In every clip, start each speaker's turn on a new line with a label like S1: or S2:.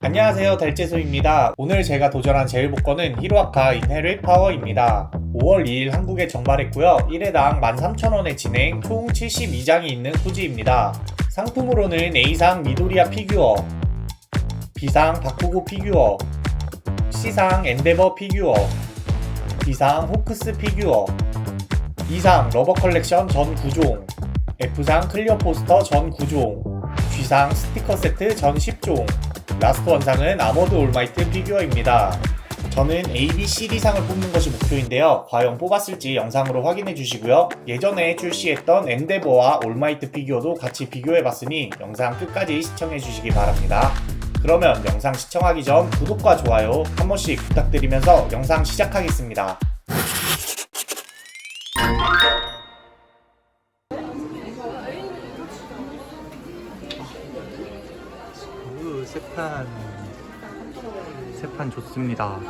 S1: 안녕하세요, 달재소입니다. 오늘 제가 도전한 제일 복권은 히로아카 인헤릿 파워입니다. 5월 2일 한국에 정발했고요. 1회당 13,000원에 진행, 총 72장이 있는 소지입니다. 상품으로는 A상 미도리아 피규어, B상 바쿠고 피규어, C상 엔데버 피규어, D상 호크스 피규어, E상 러버 컬렉션 전 9종, F상 클리어 포스터 전 9종, G상 스티커 세트 전 10종, 라스트 원상은 아머드 올마이트 피규어입니다. 저는 A, B, C, D상을 뽑는 것이 목표인데요. 과연 뽑았을지 영상으로 확인해 주시고요. 예전에 출시했던 엔데버와 올마이트 피규어도 같이 비교해봤으니 영상 끝까지 시청해 주시기 바랍니다. 그러면 영상 시청하기 전 구독과 좋아요 한 번씩 부탁드리면서 영상 시작하겠습니다. 세판 좋습니다.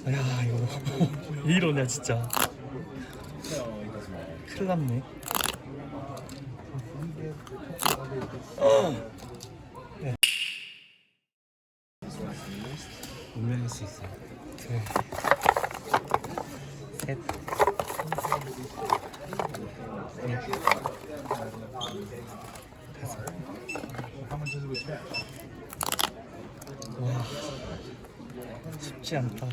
S1: 야, 이거 왜 이러냐 진짜. 큰일 났네. 네. 운명일 수 있어. 둘, 셋, 넷, 다섯. 와, 쉽지 않다.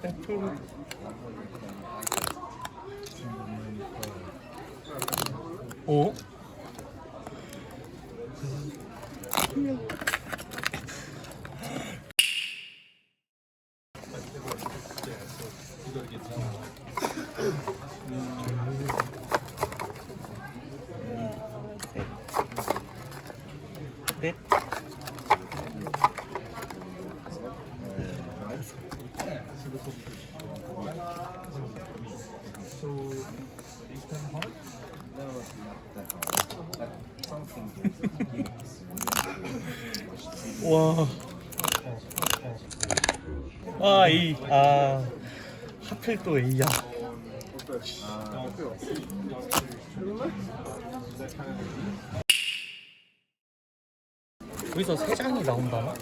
S1: 애플. 어? 넷. 와. 하필 또 A야. 여기서 3장이 나온다나?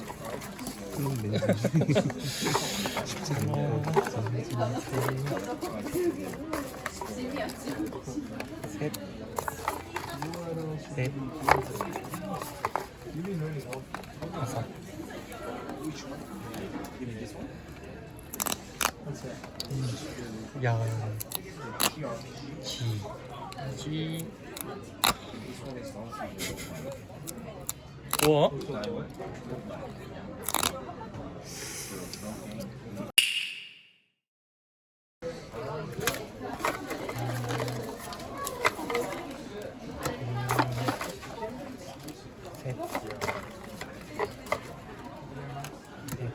S1: 셋, 넷, 다섯. 야, G. 우와. 셋, 넷,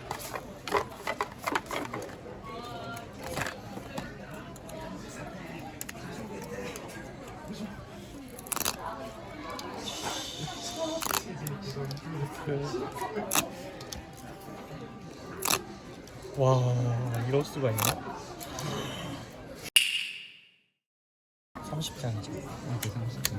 S1: 와, 이럴 수가 있나? 30장이죠. 이게 30장.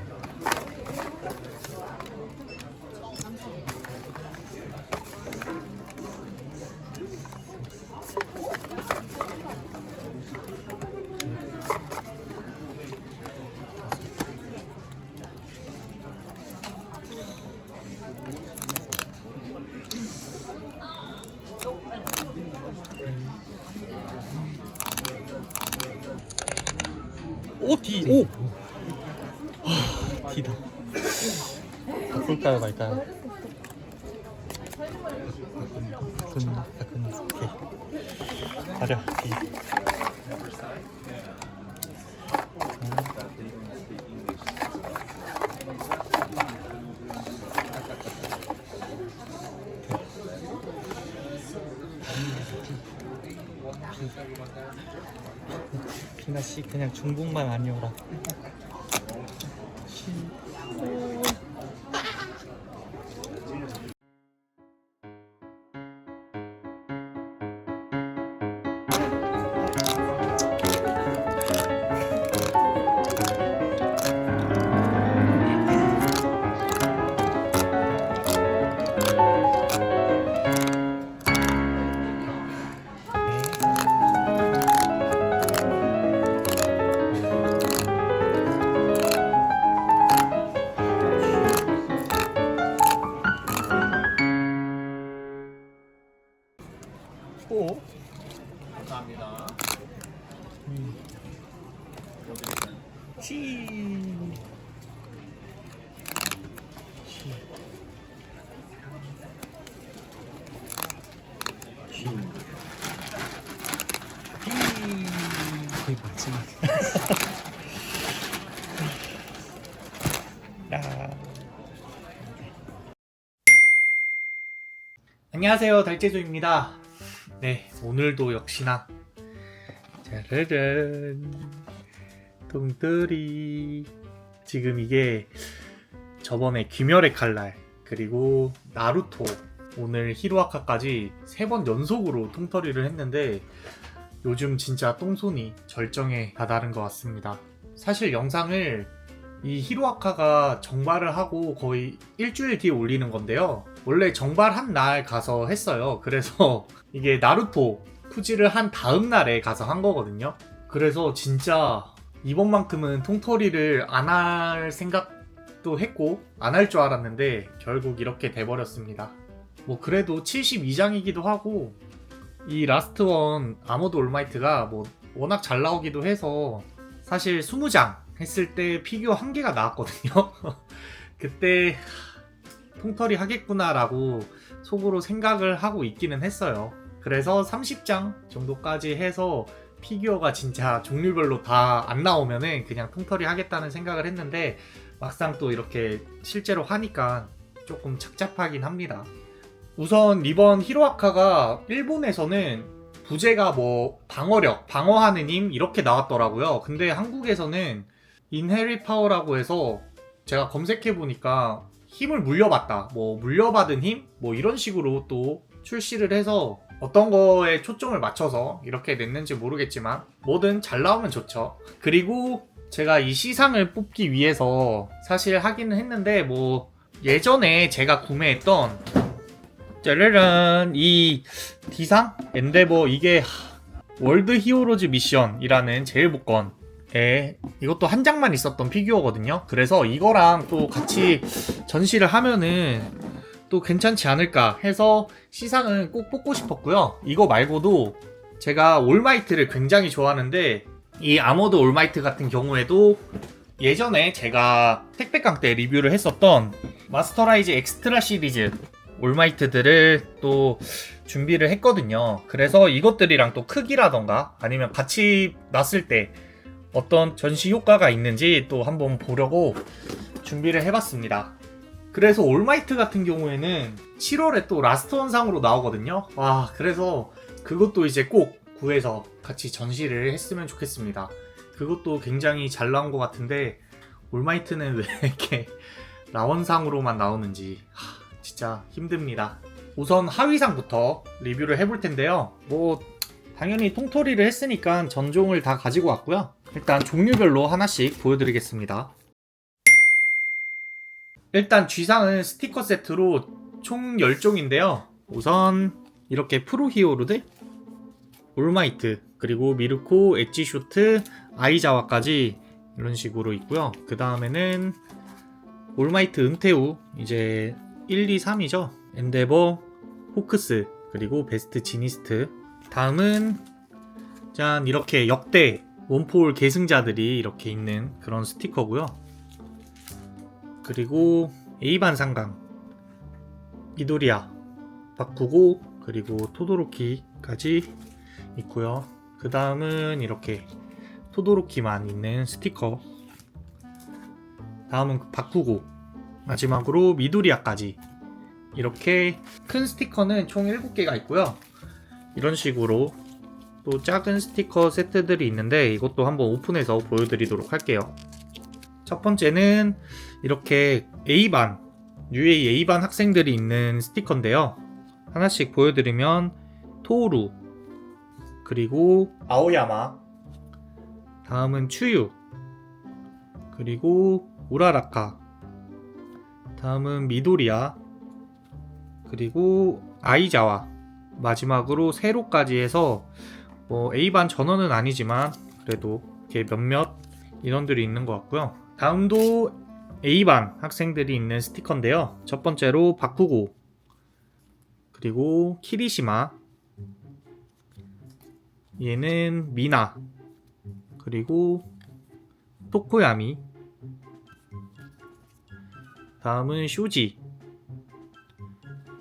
S1: 오, D. 오. D다. 바꿀까요, 말까요? 바꾼. 오케이. 가자. D.
S2: 비나씨 그냥 중국만 아니오라.
S1: 오. 감사합니다.
S2: 치. 거의 마지막.
S1: 안녕하세요, 달재조입니다. 네, 오늘도 역시나 짜르른 뚱뚜리. 지금 이게 저번에 귀멸의 칼날 그리고 나루토, 오늘 히로아카까지 3번 연속으로 통털이를 했는데 요즘 진짜 똥손이 절정에 다다른 것 같습니다. 사실 영상을 이 히로아카가 정발을 하고 거의 일주일 뒤에 올리는 건데요. 원래 정발한 날 가서 했어요. 그래서 이게 나루토 푸지를 한 다음 날에 가서 한 거거든요. 그래서 진짜 이번만큼은 통털이를 안 할 생각도 했고 안 할 줄 알았는데 결국 이렇게 돼버렸습니다. 뭐 그래도 72장이기도 하고 이 라스트 원 아머드 올마이트가 뭐 워낙 잘 나오기도 해서 사실 20장 했을 때 피규어 1개가 나왔거든요. 그때 통털이 하겠구나 라고 속으로 생각을 하고 있기는 했어요. 그래서 30장 정도까지 해서 피규어가 진짜 종류별로 다 안 나오면은 그냥 통털이 하겠다는 생각을 했는데 막상 또 이렇게 실제로 하니까 조금 착잡하긴 합니다. 우선 이번 히로아카가 일본에서는 부제가 뭐 방어력, 방어하는 힘 이렇게 나왔더라고요. 근데 한국에서는 인헤리 파워라고 해서 제가 검색해보니까 힘을 물려받다, 뭐 물려받은 힘? 뭐 이런 식으로 또 출시를 해서 어떤 거에 초점을 맞춰서 이렇게 냈는지 모르겠지만 뭐든 잘 나오면 좋죠. 그리고 제가 이 시상을 뽑기 위해서 사실 하기는 했는데 뭐 예전에 제가 구매했던 짜라란 이 D상? 엔데버 이게 월드 히어로즈 미션이라는 제일 복권에 이것도 한 장만 있었던 피규어거든요. 그래서 이거랑 또 같이 전시를 하면은 또 괜찮지 않을까 해서 시상은 꼭 뽑고 싶었고요. 이거 말고도 제가 올마이트를 굉장히 좋아하는데 이 아머드 올마이트 같은 경우에도 예전에 제가 택배깡 때 리뷰를 했었던 마스터라이즈 엑스트라 시리즈 올마이트들을 또 준비를 했거든요. 그래서 이것들이랑 또 크기라던가 아니면 같이 놨을 때 어떤 전시 효과가 있는지 또 한번 보려고 준비를 해봤습니다. 그래서 올마이트 같은 경우에는 7월에 또 라스트 원상으로 나오거든요. 와, 그래서 그것도 이제 꼭 구해서 같이 전시를 했으면 좋겠습니다. 그것도 굉장히 잘 나온 것 같은데 올마이트는 왜 이렇게 라원상으로만 나오는지 진짜 힘듭니다. 우선 하위상부터 리뷰를 해볼 텐데요. 뭐 당연히 통털이를 했으니까 전종을 다 가지고 왔고요. 일단 종류별로 하나씩 보여드리겠습니다. 일단 G상은 스티커 세트로 총 10종인데요. 우선 이렇게 프로 히어로들, 올마이트, 그리고 미르코, 엣지쇼트, 아이자와까지 이런 식으로 있고요. 그 다음에는 올마이트 은퇴 후 이제 1, 2, 3이죠. 엔데버, 호크스, 그리고 베스트 지니스트. 다음은 짠, 이렇게 역대 원폴 계승자들이 이렇게 있는 그런 스티커고요. 그리고 A반 상강, 이도리아, 바쿠고, 그리고 토도로키까지 있고요. 그 다음은 이렇게 토도로키만 있는 스티커. 다음은 바쿠고, 마지막으로 미도리아까지 이렇게 큰 스티커는 총 7개가 있고요. 이런 식으로 또 작은 스티커 세트들이 있는데 이것도 한번 오픈해서 보여드리도록 할게요. 첫 번째는 이렇게 A반, UA A반 학생들이 있는 스티커인데요. 하나씩 보여드리면 토우루, 그리고 아오야마, 다음은 추유, 그리고 우라라카, 다음은 미도리야, 그리고 아이자와, 마지막으로 세로까지 해서 A반 전원은 아니지만 그래도 이렇게 몇몇 인원들이 있는 것 같고요. 다음도 A반 학생들이 있는 스티커인데요. 첫 번째로 바쿠고, 그리고 키리시마, 얘는 미나, 그리고 토코야미, 다음은 쇼지,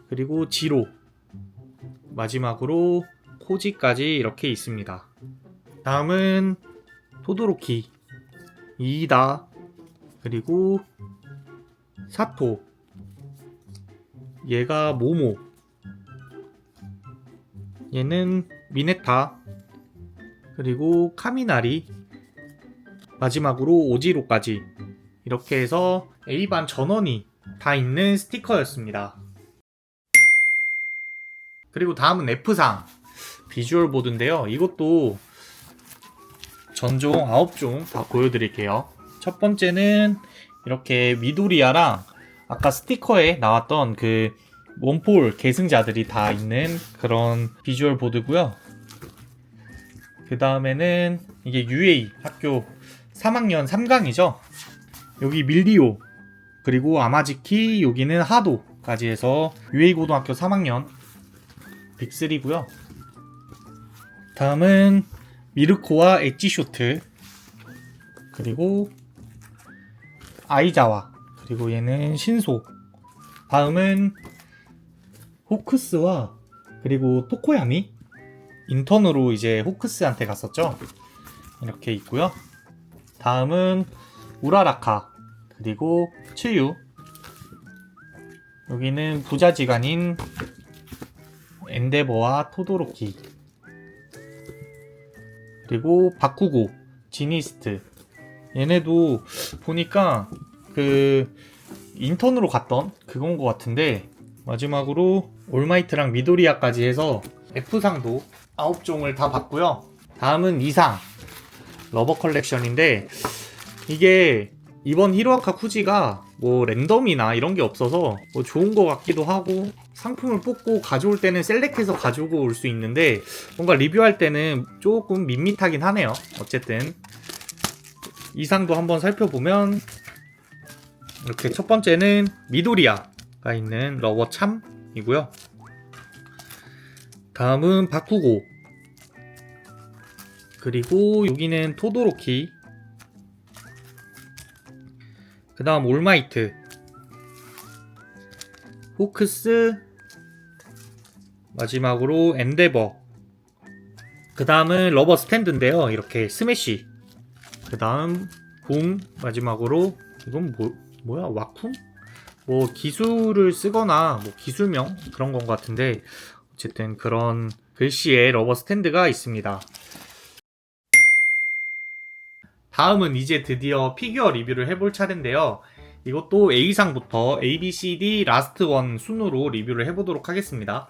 S1: 그리고 지로, 마지막으로 코지까지 이렇게 있습니다. 다음은 토도로키, 이이다, 그리고 사토, 얘가 모모, 얘는 미네타, 그리고 카미나리, 마지막으로 오지로까지 이렇게 해서 A반 전원이 다 있는 스티커였습니다. 그리고 다음은 F상 비주얼 보드인데요. 이것도 전종 9종 다 보여드릴게요. 첫 번째는 이렇게 미도리아랑 아까 스티커에 나왔던 그 원폴 계승자들이 다 있는 그런 비주얼 보드고요. 그 다음에는 이게 UA 학교 3학년 3강이죠. 여기 밀리오, 그리고 아마지키, 여기는 하도까지 해서 UA 고등학교 3학년 빅3고요. 다음은 미르코와 엣지쇼트, 그리고 아이자와, 그리고 얘는 신소. 다음은 호크스와 그리고 토코야미, 인턴으로 이제 호크스한테 갔었죠. 이렇게 있고요. 다음은 우라라카, 그리고 츠유, 여기는 부자지간인 엔데버와 토도로키, 그리고 바쿠고, 지니스트. 얘네도 보니까 그 인턴으로 갔던 그건 것 같은데, 마지막으로 올마이트랑 미도리아까지 해서 F상도 9종을 다 봤고요. 다음은 2상 러버 컬렉션인데, 이게 이번 히로아카 쿠지가 뭐 랜덤이나 이런 게 없어서 뭐 좋은 거 같기도 하고, 상품을 뽑고 가져올 때는 셀렉해서 가지고 올 수 있는데 뭔가 리뷰할 때는 조금 밋밋하긴 하네요. 어쨌든 이 상도 한번 살펴보면 이렇게 첫 번째는 미도리아가 있는 러버 참이고요. 다음은 바쿠고, 그리고 여기는 토도로키, 그 다음 올마이트, 호크스, 마지막으로 엔데버, 그 다음은 러버 스탠드인데요. 이렇게 스매시, 그 다음 붕, 마지막으로 이건 뭐야? 와쿵? 뭐 기술을 쓰거나 뭐 기술명 그런 건 것 같은데, 어쨌든 그런 글씨의 러버 스탠드가 있습니다. 다음은 이제 드디어 피규어 리뷰를 해볼 차례인데요. 이것도 A상부터 A, B, C, D 라스트 원 순으로 리뷰를 해보도록 하겠습니다.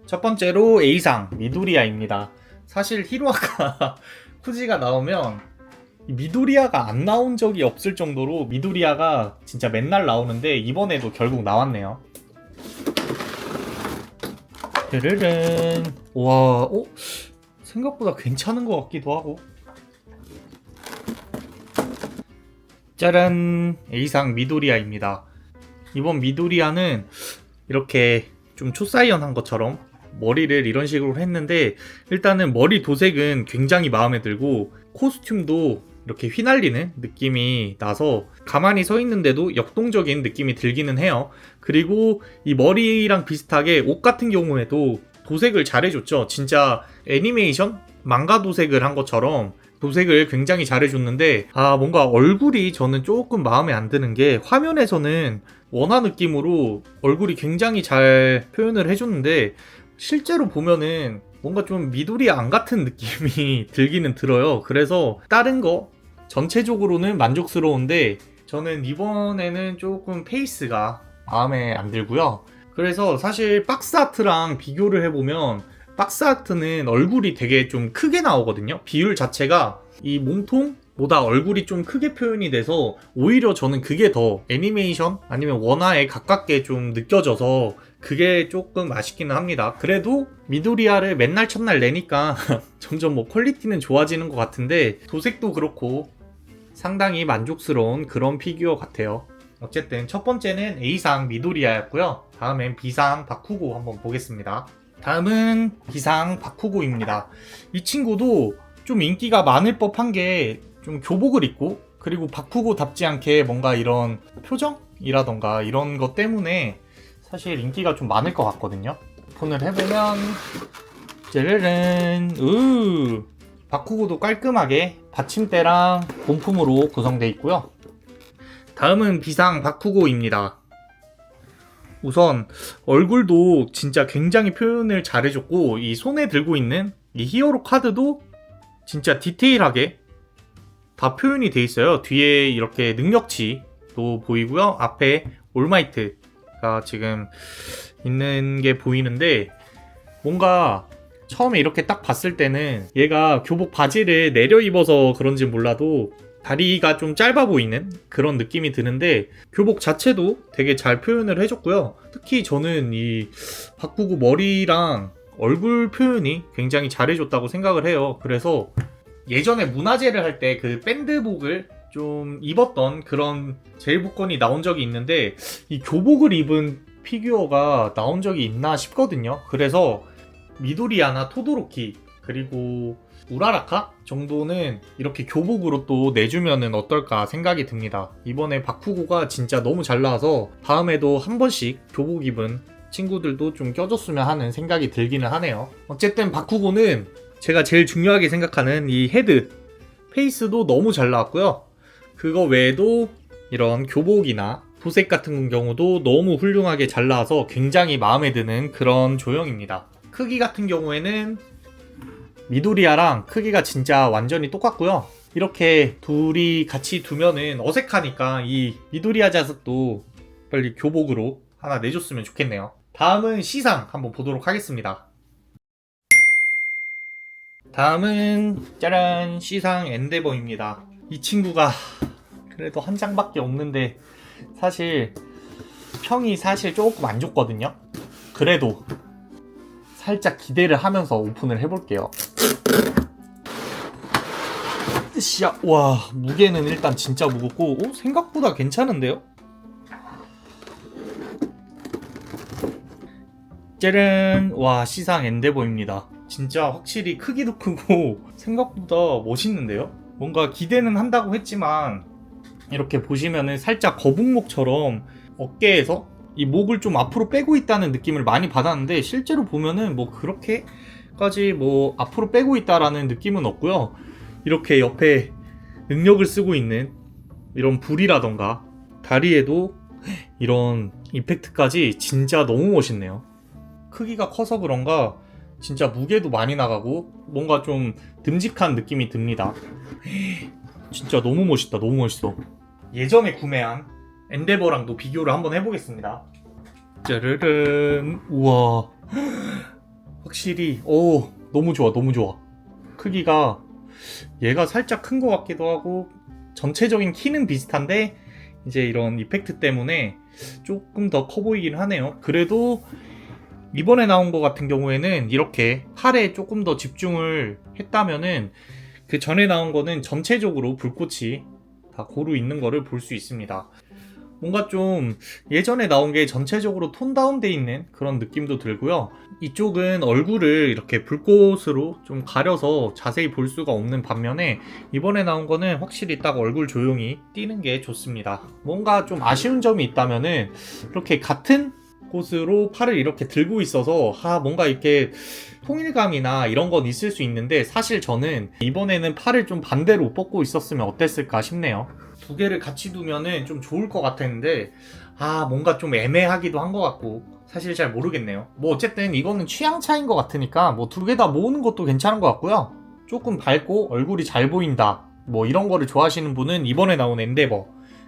S1: 첫 번째로 A상 미도리아입니다. 사실 히로아카 쿠지가 나오면 미도리아가 안 나온 적이 없을 정도로 미도리아가 진짜 맨날 나오는데 이번에도 결국 나왔네요. 르르른. 와, 생각보다 괜찮은 것 같기도 하고. 짜란, A상 미도리아입니다. 이번 미도리아는 이렇게 좀 초사이언한 것처럼 머리를 이런 식으로 했는데, 일단은 머리 도색은 굉장히 마음에 들고 코스튬도 이렇게 휘날리는 느낌이 나서 가만히 서 있는데도 역동적인 느낌이 들기는 해요. 그리고 이 머리랑 비슷하게 옷 같은 경우에도 도색을 잘해줬죠. 진짜 애니메이션? 망가 도색을 한 것처럼 도색을 굉장히 잘해줬는데, 뭔가 얼굴이 저는 조금 마음에 안 드는 게, 화면에서는 원화 느낌으로 얼굴이 굉장히 잘 표현을 해줬는데 실제로 보면은 뭔가 좀 미도리야 안 같은 느낌이 들기는 들어요. 그래서 다른 거 전체적으로는 만족스러운데 저는 이번에는 조금 페이스가 마음에 안 들고요. 그래서 사실 박스 아트랑 비교를 해보면 박스 아트는 얼굴이 되게 좀 크게 나오거든요. 비율 자체가 이 몸통보다 얼굴이 좀 크게 표현이 돼서 오히려 저는 그게 더 애니메이션 아니면 원화에 가깝게 좀 느껴져서 그게 조금 아쉽기는 합니다. 그래도 미도리아를 맨날 첫날 내니까 점점 뭐 퀄리티는 좋아지는 것 같은데 도색도 그렇고 상당히 만족스러운 그런 피규어 같아요. 어쨌든 첫 번째는 A상 미도리아였고요. 다음엔 B상 바쿠고 한번 보겠습니다. 다음은 B상 바쿠고입니다. 이 친구도 좀 인기가 많을 법한 게 좀 교복을 입고 그리고 바쿠고답지 않게 뭔가 이런 표정이라던가 이런 것 때문에 사실 인기가 좀 많을 것 같거든요. 오픈을 해보면 짜르른 바쿠고도 깔끔하게 받침대랑 본품으로 구성되어 있고요. 다음은 B상 바쿠고입니다. 우선 얼굴도 진짜 굉장히 표현을 잘해줬고 이 손에 들고 있는 이 히어로 카드도 진짜 디테일하게 다 표현이 돼 있어요. 뒤에 이렇게 능력치도 보이고요. 앞에 올마이트가 지금 있는 게 보이는데 뭔가 처음에 이렇게 딱 봤을 때는 얘가 교복 바지를 내려 입어서 그런지 몰라도 다리가 좀 짧아 보이는 그런 느낌이 드는데 교복 자체도 되게 잘 표현을 해줬고요. 특히 저는 이 바꾸고 머리랑 얼굴 표현이 굉장히 잘해줬다고 생각을 해요. 그래서 예전에 문화제를 할 때 그 밴드복을 좀 입었던 그런 제일복권이 나온 적이 있는데 이 교복을 입은 피규어가 나온 적이 있나 싶거든요. 그래서 미도리아나 토도로키 그리고 우라라카 정도는 이렇게 교복으로 또 내주면은 어떨까 생각이 듭니다. 이번에 바쿠고가 진짜 너무 잘 나와서 다음에도 한 번씩 교복 입은 친구들도 좀 껴줬으면 하는 생각이 들기는 하네요. 어쨌든 바쿠고는 제가 제일 중요하게 생각하는 이 헤드 페이스도 너무 잘 나왔고요. 그거 외에도 이런 교복이나 도색 같은 경우도 너무 훌륭하게 잘 나와서 굉장히 마음에 드는 그런 조형입니다. 크기 같은 경우에는 미도리아랑 크기가 진짜 완전히 똑같고요. 이렇게 둘이 같이 두면은 어색하니까 이 미도리아 자석도 빨리 교복으로 하나 내줬으면 좋겠네요. 다음은 C상 한번 보도록 하겠습니다. 다음은 짜란 C상 엔데버입니다. 이 친구가 그래도 한 장밖에 없는데 사실 평이 사실 조금 안 좋거든요. 그래도 살짝 기대를 하면서 오픈을 해볼게요. 으쌰. 와, 무게는 일단 진짜 무겁고 생각보다 괜찮은데요? 짜란. 와, C상 엔데버입니다. 진짜 확실히 크기도 크고 생각보다 멋있는데요? 뭔가 기대는 한다고 했지만 이렇게 보시면은 살짝 거북목처럼 어깨에서 이 목을 좀 앞으로 빼고 있다는 느낌을 많이 받았는데 실제로 보면은 뭐 그렇게까지 뭐 앞으로 빼고 있다라는 느낌은 없고요. 이렇게 옆에 능력을 쓰고 있는 이런 불이라던가 다리에도 이런 이펙트까지 진짜 너무 멋있네요. 크기가 커서 그런가 진짜 무게도 많이 나가고 뭔가 좀 듬직한 느낌이 듭니다. 진짜 너무 멋있다. 너무 멋있어. 예전에 구매한 엔데버랑도 비교를 한번 해보겠습니다. 짜르른. 우와, 확실히 너무 좋아. 너무 좋아. 크기가 얘가 살짝 큰 것 같기도 하고 전체적인 키는 비슷한데 이제 이런 이펙트 때문에 조금 더 커 보이긴 하네요. 그래도 이번에 나온 것 같은 경우에는 이렇게 팔에 조금 더 집중을 했다면은 그 전에 나온 거는 전체적으로 불꽃이 다 고루 있는 거를 볼 수 있습니다. 뭔가 좀 예전에 나온 게 전체적으로 톤 다운돼 있는 그런 느낌도 들고요. 이쪽은 얼굴을 이렇게 불꽃으로 좀 가려서 자세히 볼 수가 없는 반면에 이번에 나온 거는 확실히 딱 얼굴 조용히 띄는 게 좋습니다. 뭔가 좀 아쉬운 점이 있다면은 이렇게 같은 곳으로 팔을 이렇게 들고 있어서 뭔가 이렇게 통일감이나 이런 건 있을 수 있는데, 사실 저는 이번에는 팔을 좀 반대로 뻗고 있었으면 어땠을까 싶네요. 두 개를 같이 두면은 좀 좋을 것 같았는데 뭔가 좀 애매하기도 한 것 같고, 사실 잘 모르겠네요. 뭐 어쨌든 이거는 취향 차이인 것 같으니까 뭐 두 개 다 모으는 것도 괜찮은 것 같고요. 조금 밝고 얼굴이 잘 보인다, 뭐 이런 거를 좋아하시는 분은 이번에 나온 엔데버,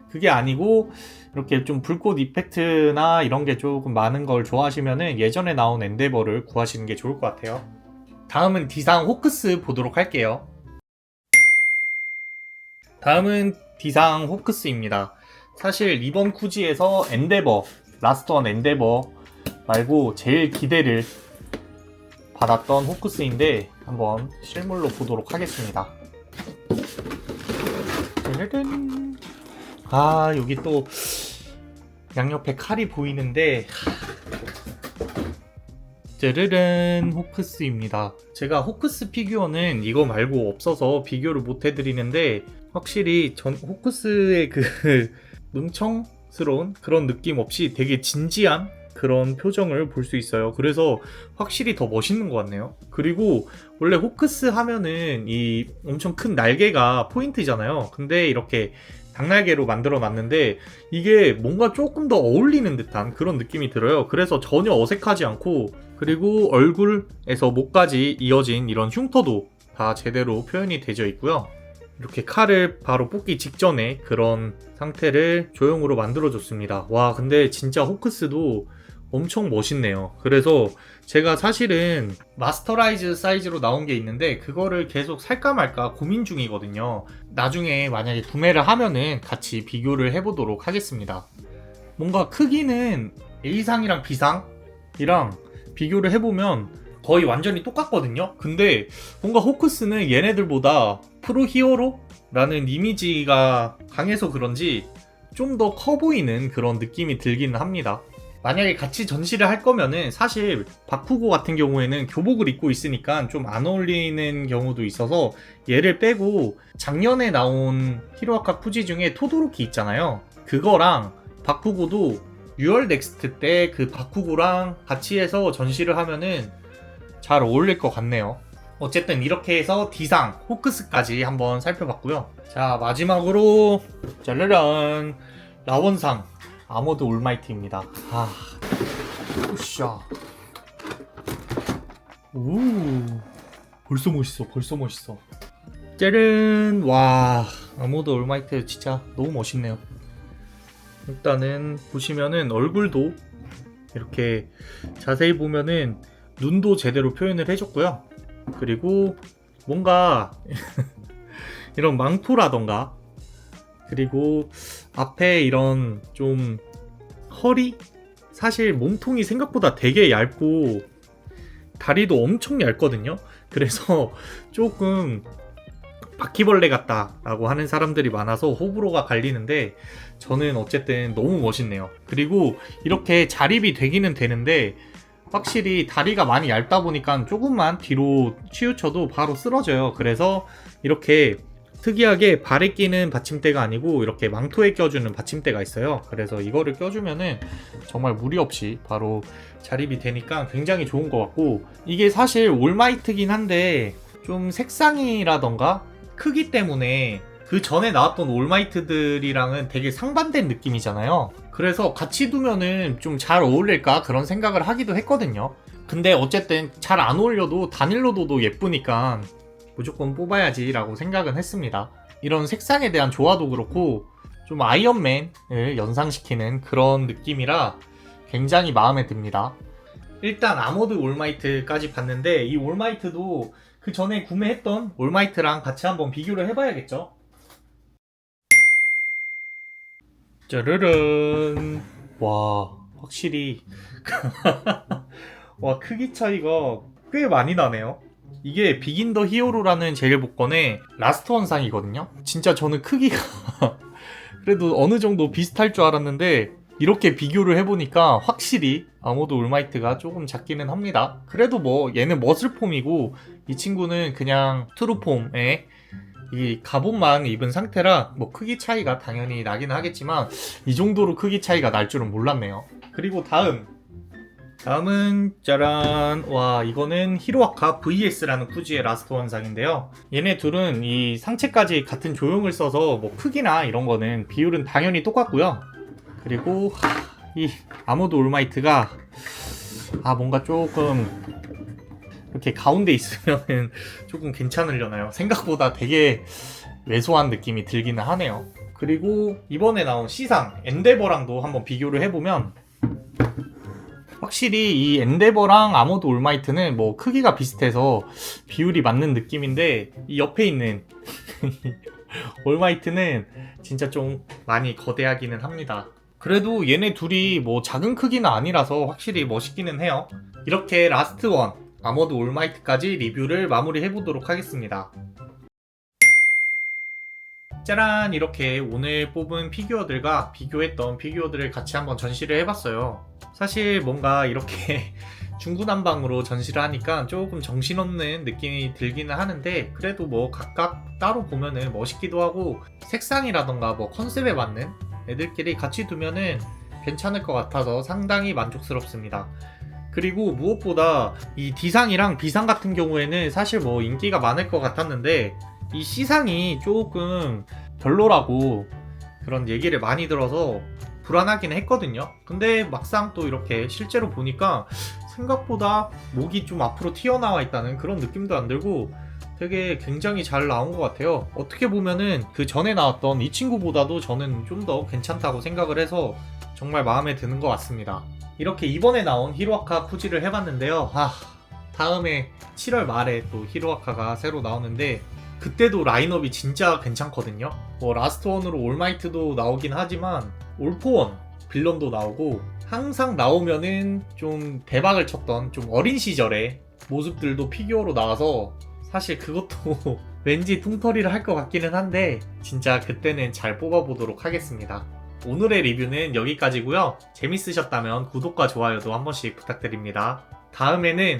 S1: 그게 아니고 이렇게 좀 불꽃 이펙트나 이런 게 조금 많은 걸 좋아하시면은 예전에 나온 엔데버를 구하시는 게 좋을 것 같아요. 다음은 디상 호크스 보도록 할게요. 다음은 디상 호크스입니다. 사실 이번 쿠지에서 엔데버, 라스트 원 엔데버 말고 제일 기대를 받았던 호크스인데 한번 실물로 보도록 하겠습니다. 짜라란. 여기 또 양옆에 칼이 보이는데, 짜르른 호크스입니다. 제가 호크스 피규어는 이거 말고 없어서 비교를 못 해드리는데, 확실히 전 호크스의 그 능청스러운 그런 느낌 없이 되게 진지한 그런 표정을 볼 수 있어요. 그래서 확실히 더 멋있는 것 같네요. 그리고 원래 호크스 하면은 이 엄청 큰 날개가 포인트잖아요. 근데 이렇게 닭날개로 만들어 놨는데 이게 뭔가 조금 더 어울리는 듯한 그런 느낌이 들어요. 그래서 전혀 어색하지 않고, 그리고 얼굴에서 목까지 이어진 이런 흉터도 다 제대로 표현이 되어 있고요. 이렇게 칼을 바로 뽑기 직전에 그런 상태를 조형으로 만들어줬습니다. 와, 근데 진짜 호크스도 엄청 멋있네요. 그래서 제가 사실은 마스터라이즈 사이즈로 나온 게 있는데 그거를 계속 살까 말까 고민 중이거든요. 나중에 만약에 구매를 하면은 같이 비교를 해보도록 하겠습니다. 뭔가 크기는 A상이랑 B상이랑 비교를 해보면 거의 완전히 똑같거든요. 근데 뭔가 호크스는 얘네들보다 프로 히어로라는 이미지가 강해서 그런지 좀 더 커 보이는 그런 느낌이 들기는 합니다. 만약에 같이 전시를 할 거면은 사실 바쿠고 같은 경우에는 교복을 입고 있으니까 좀 안 어울리는 경우도 있어서 얘를 빼고, 작년에 나온 히로아카 쿠지 중에 토도로키 있잖아요. 그거랑 바쿠고도 6월 넥스트 때 그 바쿠고랑 같이 해서 전시를 하면은 잘 어울릴 것 같네요. 어쨌든 이렇게 해서 디상, 호크스까지 한번 살펴봤고요. 자, 마지막으로 짜르란 라원상 아머드 올마이트입니다. 으쌰. 오, 벌써 멋있어. 짜른. 와, 아머드 올마이트 진짜 너무 멋있네요. 일단은 보시면은 얼굴도 이렇게 자세히 보면은 눈도 제대로 표현을 해줬고요. 그리고 뭔가 이런 망토라던가, 그리고 앞에 이런 좀 허리? 사실 몸통이 생각보다 되게 얇고 다리도 엄청 얇거든요. 그래서 조금 바퀴벌레 같다라고 하는 사람들이 많아서 호불호가 갈리는데, 저는 어쨌든 너무 멋있네요. 그리고 이렇게 자립이 되기는 되는데 확실히 다리가 많이 얇다 보니까 조금만 뒤로 치우쳐도 바로 쓰러져요. 그래서 이렇게 특이하게 발에 끼는 받침대가 아니고 이렇게 망토에 껴주는 받침대가 있어요. 그래서 이거를 껴주면은 정말 무리 없이 바로 자립이 되니까 굉장히 좋은 것 같고, 이게 사실 올마이트긴 한데 좀 색상이라던가 크기 때문에 그 전에 나왔던 올마이트들이랑은 되게 상반된 느낌이잖아요. 그래서 같이 두면은 좀 잘 어울릴까 그런 생각을 하기도 했거든요. 근데 어쨌든 잘 안 어울려도 단일로 둬도 예쁘니까 무조건 뽑아야지 라고 생각은 했습니다. 이런 색상에 대한 조화도 그렇고 좀 아이언맨을 연상시키는 그런 느낌이라 굉장히 마음에 듭니다. 일단 아머드 올마이트까지 봤는데, 이 올마이트도 그 전에 구매했던 올마이트랑 같이 한번 비교를 해봐야겠죠. 짜르른. 와, 확실히 와, 크기 차이가 꽤 많이 나네요. 이게 비긴 더 히어로라는 제일 복권의 라스트 원상이거든요. 진짜 저는 크기가 그래도 어느 정도 비슷할 줄 알았는데 이렇게 비교를 해보니까 확실히 아모드 올마이트가 조금 작기는 합니다. 그래도 뭐 얘는 머슬폼이고 이 친구는 그냥 트루폼에 이 갑옷만 입은 상태라 뭐 크기 차이가 당연히 나긴 하겠지만 이 정도로 크기 차이가 날 줄은 몰랐네요. 그리고 다음 다음은 짜란, 와 이거는 히로아카 VS라는 쿠지의 라스트 원상인데요. 얘네 둘은 이 상체까지 같은 조형을 써서 뭐 크기나 이런 거는 비율은 당연히 똑같고요. 그리고 이 아모드 올마이트가 뭔가 조금 이렇게 가운데 있으면 조금 괜찮으려나요? 생각보다 되게 왜소한 느낌이 들기는 하네요. 그리고 이번에 나온 C상 엔데버랑도 한번 비교를 해보면 확실히 이 엔데버랑 아모드 올마이트는 뭐 크기가 비슷해서 비율이 맞는 느낌인데 이 옆에 있는 올마이트는 진짜 좀 많이 거대하기는 합니다. 그래도 얘네 둘이 뭐 작은 크기는 아니라서 확실히 멋있기는 해요. 이렇게 라스트 원 아모드 올마이트까지 리뷰를 마무리해보도록 하겠습니다. 짜란, 이렇게 오늘 뽑은 피규어들과 비교했던 피규어들을 같이 한번 전시를 해봤어요. 사실 뭔가 이렇게 중구난방으로 전시를 하니까 조금 정신없는 느낌이 들기는 하는데 그래도 뭐 각각 따로 보면은 멋있기도 하고 색상이라던가 뭐 컨셉에 맞는 애들끼리 같이 두면은 괜찮을 것 같아서 상당히 만족스럽습니다. 그리고 무엇보다 이 D상이랑 B상 같은 경우에는 사실 뭐 인기가 많을 것 같았는데 이 C상이 조금 별로라고 그런 얘기를 많이 들어서 불안하긴 했거든요. 근데 막상 또 이렇게 실제로 보니까 생각보다 목이 좀 앞으로 튀어나와 있다는 그런 느낌도 안 들고 되게 굉장히 잘 나온 것 같아요. 어떻게 보면은 그 전에 나왔던 이 친구보다도 저는 좀 더 괜찮다고 생각을 해서 정말 마음에 드는 것 같습니다. 이렇게 이번에 나온 히로아카 쿠지를 해봤는데요. 다음에 7월 말에 또 히로아카가 새로 나오는데 그때도 라인업이 진짜 괜찮거든요. 뭐 라스트 원으로 올마이트도 나오긴 하지만 올포원 빌런도 나오고 항상 나오면은 좀 대박을 쳤던 좀 어린 시절의 모습들도 피규어로 나와서 사실 그것도 왠지 퉁터리를 할 것 같기는 한데 진짜 그때는 잘 뽑아보도록 하겠습니다. 오늘의 리뷰는 여기까지고요. 재밌으셨다면 구독과 좋아요도 한 번씩 부탁드립니다. 다음에는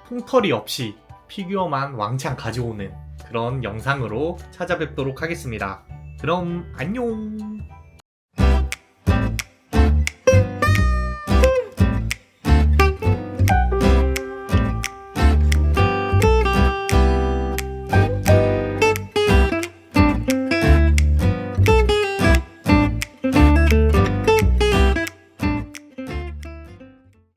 S1: 퉁터리 없이 피규어만 왕창 가져오는 그런 영상으로 찾아뵙도록 하겠습니다. 그럼 안녕!